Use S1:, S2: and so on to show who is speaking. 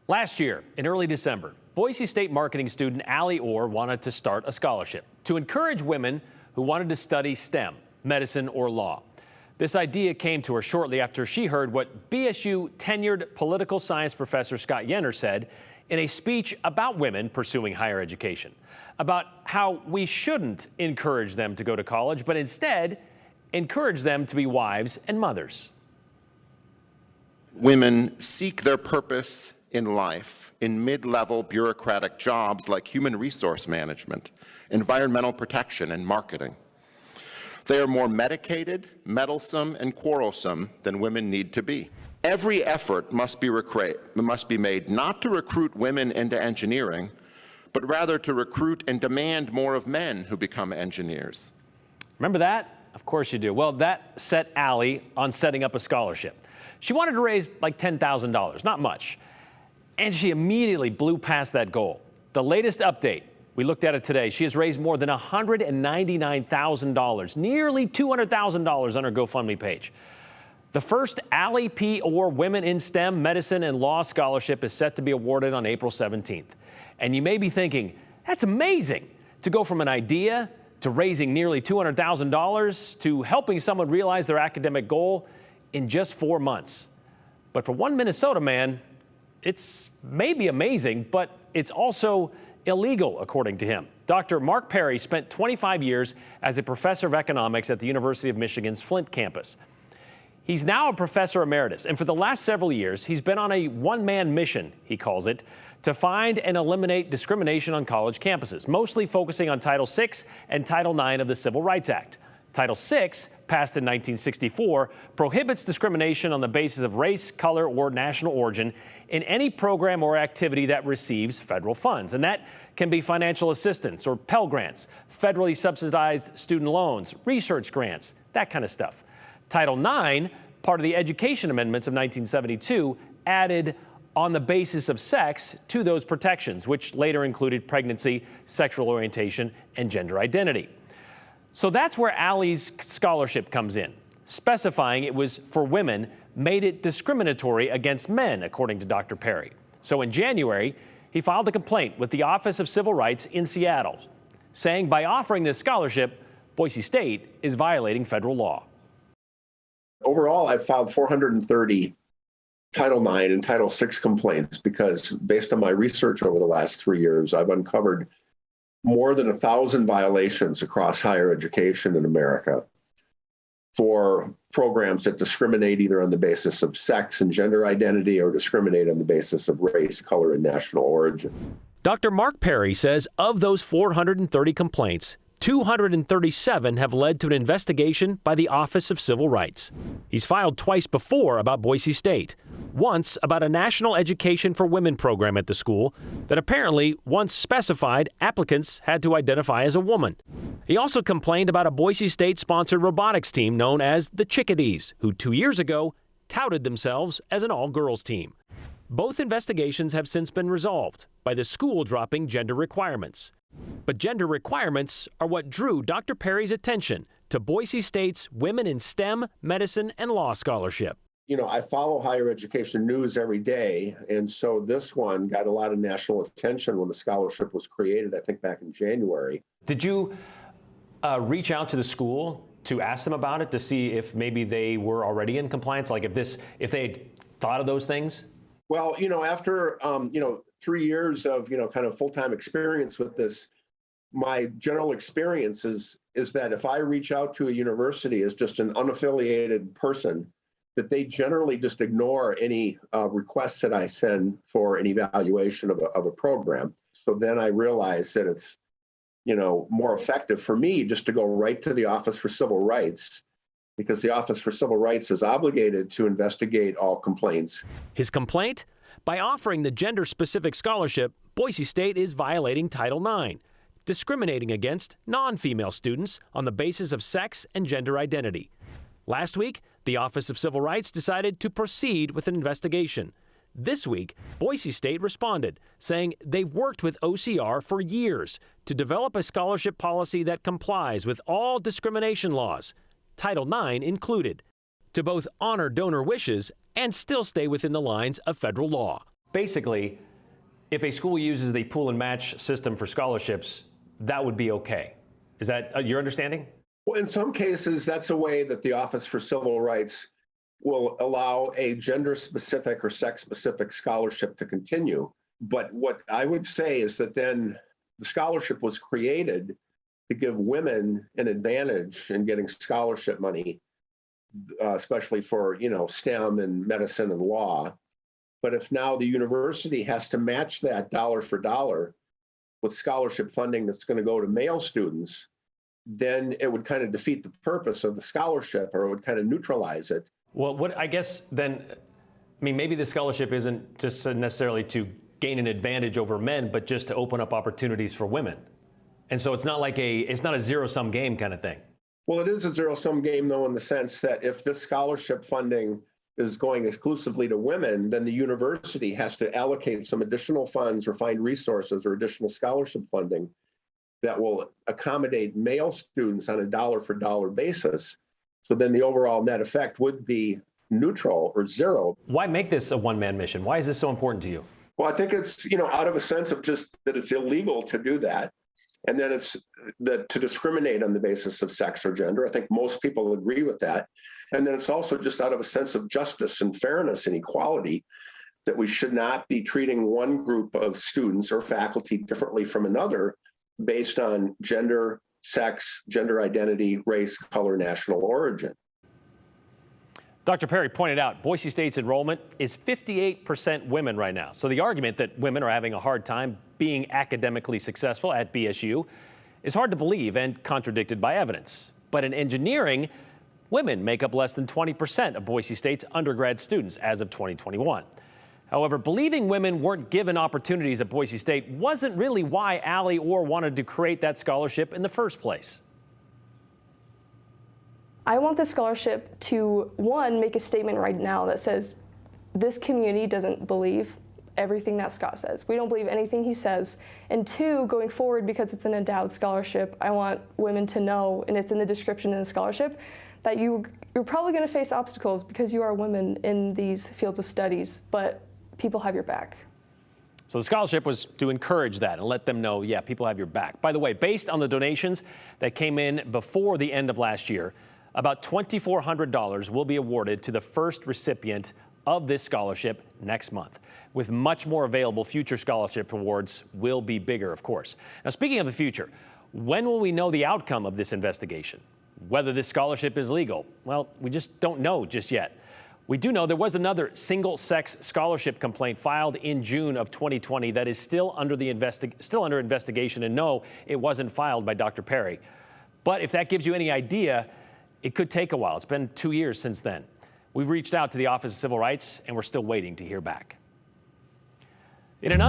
S1: Last year, in early December, Boise State marketing student Allie Orr wanted to start a scholarship to encourage women who wanted to study STEM, medicine, or law. This idea came to her shortly after she heard what BSU tenured political science professor Scott Yenner said in a speech about women pursuing higher education, about how we shouldn't encourage them to go to college, but instead encourage them to be wives and mothers.
S2: Women seek their purpose in life in mid-level bureaucratic jobs like human resource management, environmental protection, and marketing. They are more medicated, meddlesome, and quarrelsome than women need to be. Every effort must be made not to recruit women into engineering, but rather to recruit and demand more of men who become engineers.
S1: Remember that? Of course you do. Well, that set Allie on setting up a scholarship. She wanted to raise like $10,000, not much. And she immediately blew past that goal. The latest update, we looked at it today, she has raised more than $199,000, nearly $200,000 on her GoFundMe page. The first Allie P. Orr Women in STEM, Medicine, and Law Scholarship is set to be awarded on April 17th. And you may be thinking, that's amazing, to go from an idea to raising nearly $200,000 to helping someone realize their academic goal in just 4 months. But for one Minnesota man, it's maybe amazing, but it's also illegal, according to him. Dr. Mark Perry spent 25 years as a professor of economics at the University of Michigan's Flint campus. He's now a professor emeritus, and for the last several years, he's been on a one-man mission, he calls it, to find and eliminate discrimination on college campuses, mostly focusing on Title VI and Title IX of the Civil Rights Act. Title VI, passed in 1964, prohibits discrimination on the basis of race, color, or national origin in any program or activity that receives federal funds. And that can be financial assistance or Pell Grants, federally subsidized student loans, research grants, that kind of stuff. Title IX, part of the Education Amendments of 1972, added on the basis of sex to those protections, which later included pregnancy, sexual orientation, and gender identity. So that's where Allie's scholarship comes in. Specifying it was for women made it discriminatory against men, according to Dr. Perry. So in January, he filed a complaint with the Office of Civil Rights in Seattle, saying by offering this scholarship, Boise State is violating federal law.
S3: Overall, I've filed 430 Title IX and Title VI complaints because based on my research over the last 3 years, I've uncovered more than 1,000 violations across higher education in America for programs that discriminate either on the basis of sex and gender identity or discriminate on the basis of race, color, and national origin.
S1: Dr. Mark Perry says of those 430 complaints, 237 have led to an investigation by the Office of Civil Rights. He's filed twice before about Boise State. Once about a National Education for Women program at the school that apparently once specified applicants had to identify as a woman. He also complained about a Boise State-sponsored robotics team known as the Chickadees, who 2 years ago touted themselves as an all-girls team. Both investigations have since been resolved by the school dropping gender requirements. But gender requirements are what drew Dr. Perry's attention to Boise State's Women in STEM, Medicine, and Law Scholarship.
S3: You know, I follow higher education news every day, and so this one got a lot of national attention when the scholarship was created, I think back in January.
S1: Did you reach out to the school to ask them about it to see if maybe they were already in compliance, like if they had thought of those things?
S3: Well, you know, after 3 years of kind of full-time experience with this, my general experience is that if I reach out to a university as just an unaffiliated person, that they generally just ignore any requests that I send for an evaluation of a program. So then I realized that it's, more effective for me just to go right to the Office for Civil Rights, because the Office for Civil Rights is obligated to investigate all complaints.
S1: His complaint? By offering the gender-specific scholarship, Boise State is violating Title IX, discriminating against non-female students on the basis of sex and gender identity. Last week, the Office of Civil Rights decided to proceed with an investigation. This week, Boise State responded, saying they've worked with OCR for years to develop a scholarship policy that complies with all discrimination laws, Title IX included, to both honor donor wishes and still stay within the lines of federal law. basically, if a school uses the pool and match system for scholarships, that would be okay. Is that your understanding?
S3: Well, in some cases, that's a way that the Office for Civil Rights will allow a gender-specific or sex-specific scholarship to continue. But what I would say is that then the scholarship was created to give women an advantage in getting scholarship money, especially for, STEM and medicine and law. But if now the university has to match that dollar for dollar with scholarship funding that's going to go to male students, then it would kind of defeat the purpose of the scholarship, or it would kind of neutralize it.
S1: Well, what I guess then, maybe the scholarship isn't just necessarily to gain an advantage over men, but just to open up opportunities for women. And so it's not a zero-sum game kind of thing.
S3: Well, it is a zero-sum game, though, in the sense that if this scholarship funding is going exclusively to women, then the university has to allocate some additional funds or find resources or additional scholarship funding that will accommodate male students on a dollar-for-dollar basis. So then the overall net effect would be neutral or zero.
S1: Why make this a one-man mission? Why is this so important to you?
S3: Well, I think it's, out of a sense of just that it's illegal to do that. And then it's that to discriminate on the basis of sex or gender. I think most people agree with that. And then it's also just out of a sense of justice and fairness and equality, that we should not be treating one group of students or faculty differently from another based on gender, sex, gender identity, race, color, national origin.
S1: Dr. Perry pointed out Boise State's enrollment is 58% women right now. So the argument that women are having a hard time being academically successful at BSU is hard to believe and contradicted by evidence. But in engineering, women make up less than 20% of Boise State's undergrad students as of 2021. However, believing women weren't given opportunities at Boise State wasn't really why Allie Orr wanted to create that scholarship in the first place.
S4: I want this scholarship to, one, make a statement right now that says this community doesn't believe everything that Scott says. We don't believe anything he says. And two, going forward, because it's an endowed scholarship, I want women to know, and it's in the description in the scholarship, that you're probably going to face obstacles because you are women in these fields of studies, but people have your back.
S1: So the scholarship was to encourage that and let them know, yeah, people have your back. By the way, based on the donations that came in before the end of last year, about $2,400 will be awarded to the first recipient of this scholarship next month. With much more available, future scholarship awards will be bigger, of course. Now, speaking of the future, when will we know the outcome of this investigation? Whether this scholarship is legal? Well, we just don't know just yet. We do know there was another single-sex scholarship complaint filed in June of 2020 that is still under investigation, and no, it wasn't filed by Dr. Perry. But if that gives you any idea, it could take a while. It's been 2 years since then. We've reached out to the Office of Civil Rights, and we're still waiting to hear back. In another